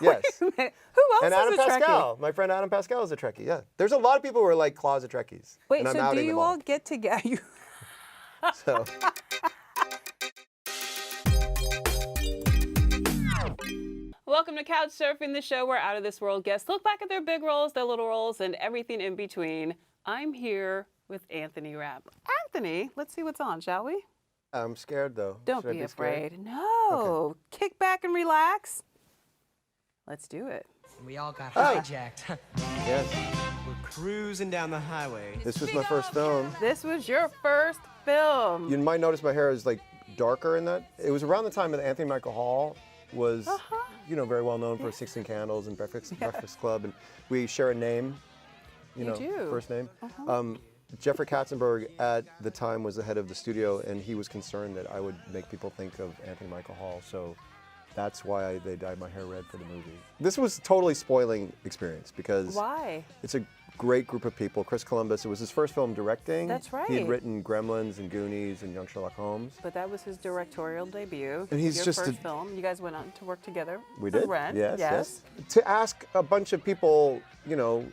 Yes. Wait a minute. Who else And is Adam a Trekkie? Pascal. My friend Adam Pascal is a Trekkie, yeah. There's a lot of people who are like closet Trekkies. Wait, and I'm so do outing you them all get together? So. Welcome to Couch Surfing, the show where out-of-this-world guests look back at their big roles, their little roles, and everything in between. I'm here with Anthony Rapp. Anthony, let's see what's on, shall we? I'm scared, though. Don't Should I be scared? afraid. No. Okay. Kick back and relax. Let's do it. We all got hijacked. Yes. We're cruising down the highway. This was my first film. This was your first film. You might notice my hair is like darker in that. It was around the time that Anthony Michael Hall was, very well known for 16 Candles and Breakfast Club, and we share a name, You do. first name. Jeffrey Katzenberg at the time was the head of the studio, and he was concerned that I would make people think of Anthony Michael Hall, so that's why they dyed my hair red for the movie. This was totally spoiling experience because Why? it's a great group of people. Chris Columbus, it was his first film directing. That's right. He had written Gremlins and Goonies and Young Sherlock Holmes. But that was his directorial debut. And he's your just first film. You guys went on to work together. We on did. Rent. Yes. To ask a bunch of people, to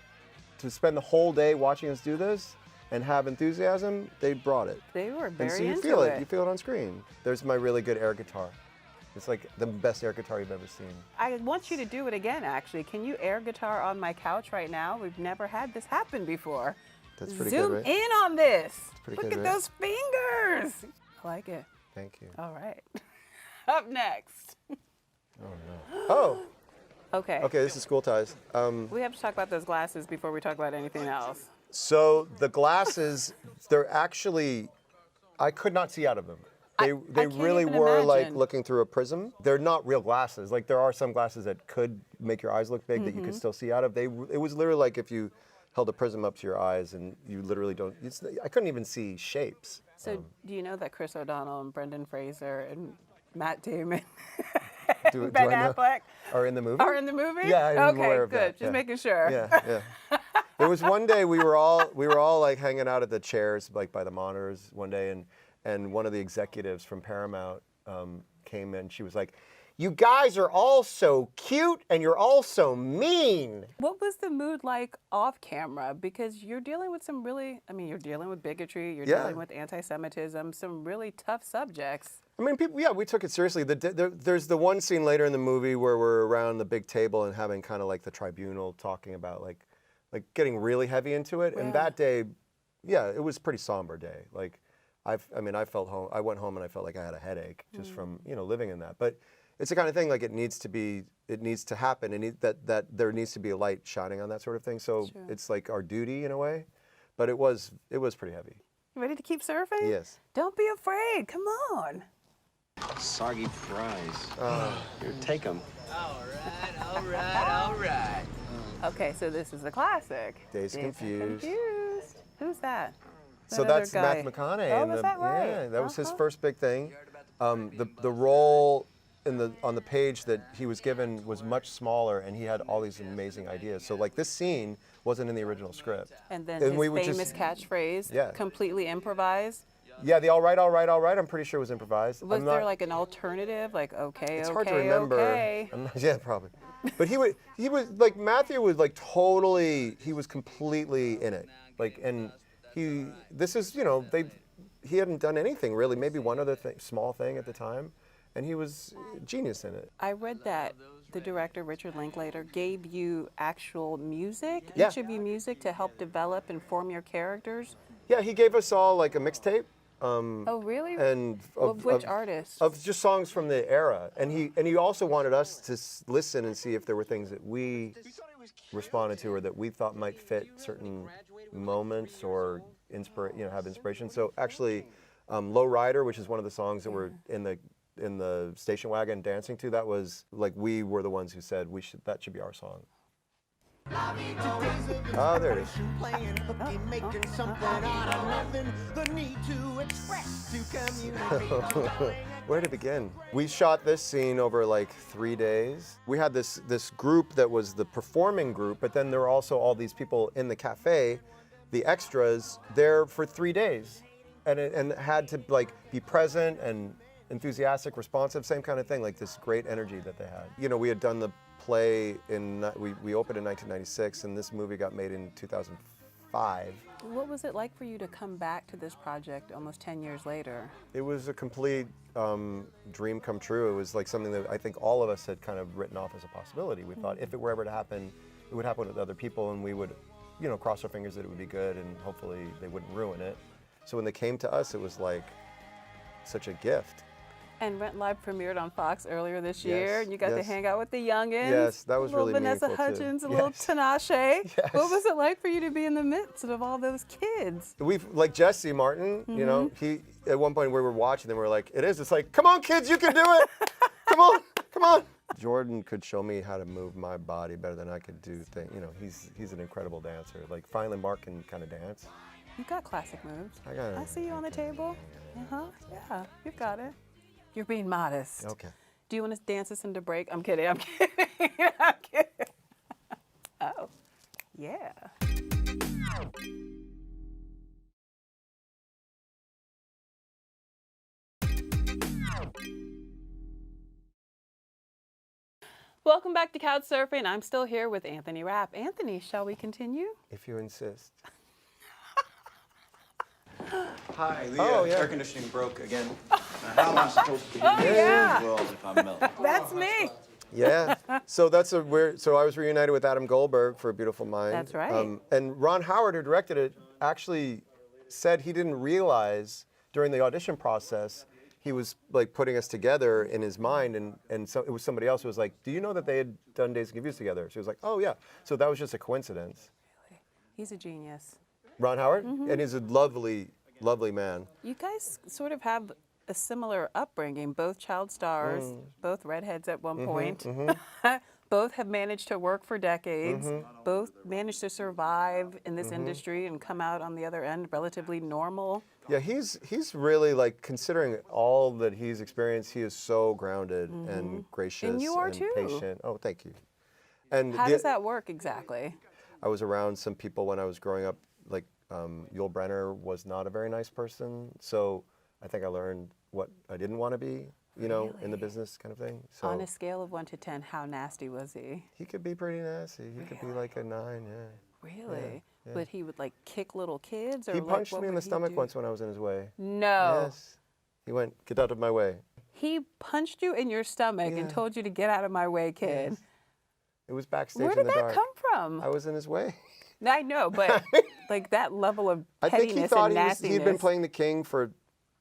spend the whole day watching us do this and have enthusiasm, they brought it. They were And very so you into feel it. You feel it on screen. There's my really good air guitar. It's like the best air guitar you've ever seen. I want you to do it again, actually. Can you air guitar on my couch right now? We've never had this happen before. That's pretty Zoom good, right? in on this. pretty Look good, at right? those fingers. I like it. Thank you. All right. Up next. Oh, Okay. okay, this is School Ties. We have to talk about those glasses before we talk about anything else. So the glasses, they're actually, I could not see out of them. They can't really even were like imagine. looking through a prism. They're not real glasses. Like there are some glasses that could make your eyes look big that you could still see out of. It was literally like if you held a prism up to your eyes and you literally don't, I couldn't even see shapes. So do you know that Chris O'Donnell and Brendan Fraser and Matt Damon Do Ben I know? Affleck are in the movie? are in the movie? Yeah, I'm okay, aware of good. that, Just yeah. making sure. Yeah. There was one day we were all like hanging out at the chairs like by the monitors one day, and one of the executives from Paramount came in. She was like, "You guys are all so cute and you're all so mean." What was the mood like off camera? Because you're dealing with some really, you're dealing with bigotry, you're Yeah. dealing with anti-Semitism, some really tough subjects. I mean, we took it seriously. There's the one scene later in the movie where we're around the big table and having kind of like the tribunal talking about like getting really heavy into it. And that day, it was a pretty somber day. Like, I went home and I felt like I had a headache just from living in that. But it's the kind of thing like it needs to happen, and that there needs to be a light shining on that sort of thing. So it's like our duty in a way. But it was pretty heavy. You ready to keep surfing? Yes. Don't be afraid. Come on. Soggy fries. Here, take them. All right. Okay, so this is a classic. Dazed and Confused. Who's that? So That other that's guy. Matthew McConaughey. Oh, in was the, that right? Yeah, that was his first big thing. The role on the page that he was given was much smaller, and he had all these amazing ideas. So like this scene wasn't in the original script. And then And his we would famous just- catchphrase, completely improvised. Yeah, the all right, I'm pretty sure was improvised. Was there like an alternative, like okay, It's okay, hard to remember. okay? Yeah, probably. But he was like Matthew was like totally. He was completely in it. Like, and he hadn't done anything really. Maybe one other small thing at the time, and he was genius in it. I read that the director, Richard Linklater, gave you actual music, Yeah. each of you music to help develop and form your characters. Yeah, he gave us all like a mixtape. Oh, really? And of which artists? Of just songs from the era, and he also wanted us to listen and see if there were things that we responded to or that we thought might fit certain moments or have inspiration. So actually, "Low Rider," which is one of the songs that were in the station wagon dancing to, that was like we were the ones who said that should be our song. Oh, there it is. Where to begin? We shot this scene over like 3 days. We had this group that was the performing group, but then there were also all these people in the cafe, the extras, there for 3 days, and had to like be present and enthusiastic, responsive, same kind of thing, like this great energy that they had. You know, we had done the play we opened in 1996, and this movie got made in 2005. What was it like for you to come back to this project almost 10 years later? It was a complete dream come true. It was like something that I think all of us had kind of written off as a possibility. We thought if it were ever to happen, it would happen with other people, and we would, you know, cross our fingers that it would be good, and hopefully they wouldn't ruin it. So when they came to us, it was like such a gift. And Rent Live premiered on Fox earlier this year, and you got to yes. hang out with the youngins. Yes, that was little really Vanessa meaningful, too. Hudgens, a Yes. little Tinashe. Yes. What was it like for you to be in the midst of all those kids? We've, like Jesse Martin, you know, he, at one point we were watching and we were like, it's like, come on kids, you can do it. Come on, come on. Jordan could show me how to move my body better than I could do things. You know, he's an incredible dancer. Like finally Mark can kind of dance. You got classic moves. I see you on the table. Yeah, you've got it. You're being modest. Okay. Do you want to dance us into break? I'm kidding, I'm kidding, I'm kidding. Oh, yeah. Welcome back to Couch Surfing. I'm still here with Anthony Rapp. Anthony, shall we continue? If you insist. Hi, the Oh, yeah. air conditioning broke again. How am I supposed to be in yeah. the world if I'm melting? That's me. Yeah. So that's a weird. So I was reunited with Adam Goldberg for A Beautiful Mind. That's right. And Ron Howard, who directed it, actually said he didn't realize during the audition process he was like putting us together in his mind, and so it was somebody else who was like, "Do you know that they had done Dazed and Confused together?" She was like, "Oh yeah." So that was just a coincidence. He's a genius. Ron Howard, and he's a lovely, lovely man. You guys sort of have a similar upbringing, both child stars, both redheads at one point. Both have managed to work for decades, both managed to survive in this industry and come out on the other end relatively normal. Yeah, he's really like, considering all that he's experienced, he is so grounded and gracious And you are and too. patient. Oh, thank you. And How does that work exactly? I was around some people when I was growing up, like Yul Brynner was not a very nice person, so I think I learned what I didn't want to be, you know, in the business kind of thing. So On a scale of 1 to 10, how nasty was he? he could be pretty nasty. He could be like a 9, yeah. Really? But he would like kick little kids? Or He like, punched what me in would the he stomach do? once when I was in his way. No. Yes. He went, "Get out of my way." He punched you in your stomach and told you to get out of my way, kid. Yes. It was backstage Where in did the that dark. come from? I was in his way. I know, but like that level of I think pettiness he thought and nastiness. he'd been playing the king for,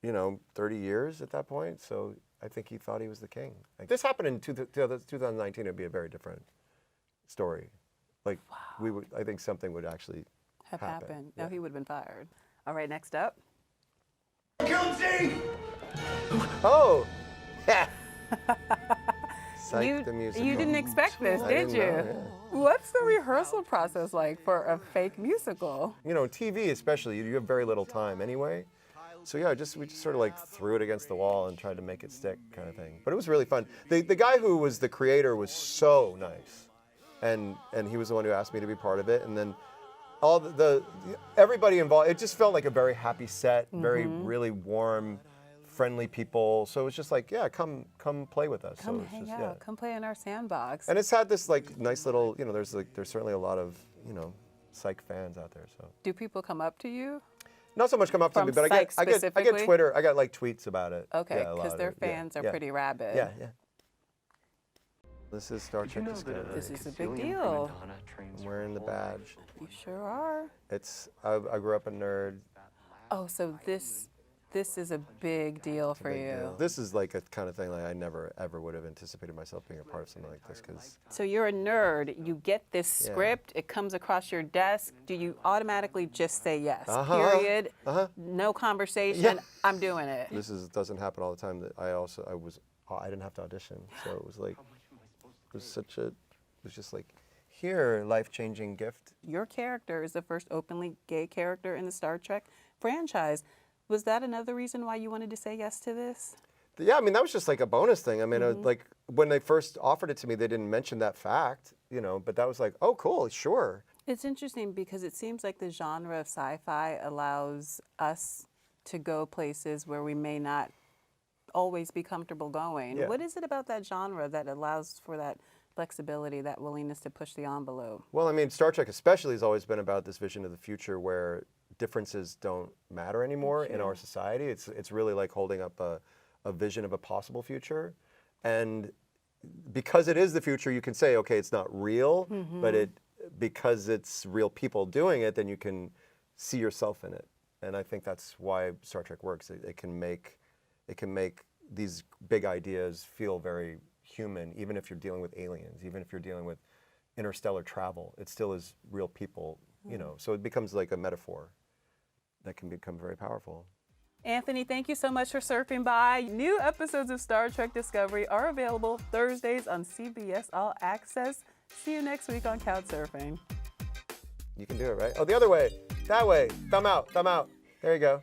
30 years at that point. So I think he thought he was the king. Like, this happened in 2019. It'd be a very different story. Like I think something would actually have happen. happened. No, he would have been fired. All right, next up. Oh, yeah. Psych You, the musical. you didn't expect this, I did didn't you? know, What's the rehearsal process like for a fake musical? You know, TV especially, you have very little time anyway. So yeah, we just sort of like threw it against the wall and tried to make it stick, kind of thing. But it was really fun. The guy who was the creator was so nice, and he was the one who asked me to be part of it. And then all everybody involved, it just felt like a very happy set, very really warm, friendly people. So it was just like, yeah, come play with us. Come so it's hang just, out. yeah. Come play in our sandbox. And it's had this like nice little, there's certainly a lot of psych fans out there. So Do people come up to you? not so much come up to From me, but I Psych get specifically? Twitter. I got like tweets about it. Okay, Yeah, a because lot their of it. Yeah, fans are yeah. pretty rabid. Yeah, yeah. This is Star Trek Discovery. This is a big deal. I'm wearing the badge. You sure are. I grew up a nerd. Oh, so this is a big deal for Big you. deal. This is like a kind of thing like I never ever would have anticipated myself being a part of something like this, because So you're a nerd. You get this Yeah. script. It comes across your desk. Do you automatically just say yes? Uh-huh. Period. No conversation. Yeah. I'm doing it. this doesn't happen all the time. That I didn't have to audition, so it was like it was just like, here, life-changing gift. Your character is the first openly gay character in the Star Trek franchise. Was that another reason why you wanted to say yes to this? Yeah, I mean, that was just like a bonus thing. I mean, like when they first offered it to me, they didn't mention that fact, but that was like, oh, cool, sure. It's interesting because it seems like the genre of sci-fi allows us to go places where we may not always be comfortable going. Yeah. What is it about that genre that allows for that flexibility, that willingness to push the envelope? Well, I mean, Star Trek especially has always been about this vision of the future where differences don't matter anymore in our society. It's really like holding up a vision of a possible future. And because it is the future, you can say, okay, it's not real, but because it's real people doing it, then you can see yourself in it. And I think that's why Star Trek works. It can make these big ideas feel very human, even if you're dealing with aliens, even if you're dealing with interstellar travel. It still is real people, you know. So it becomes like a metaphor that can become very powerful. Anthony, thank you so much for surfing by. New episodes of Star Trek Discovery are available Thursdays on CBS All Access. See you next week on Couch Surfing. You can do it, right? Oh, the other way, that way. Thumb out, thumb out. There you go.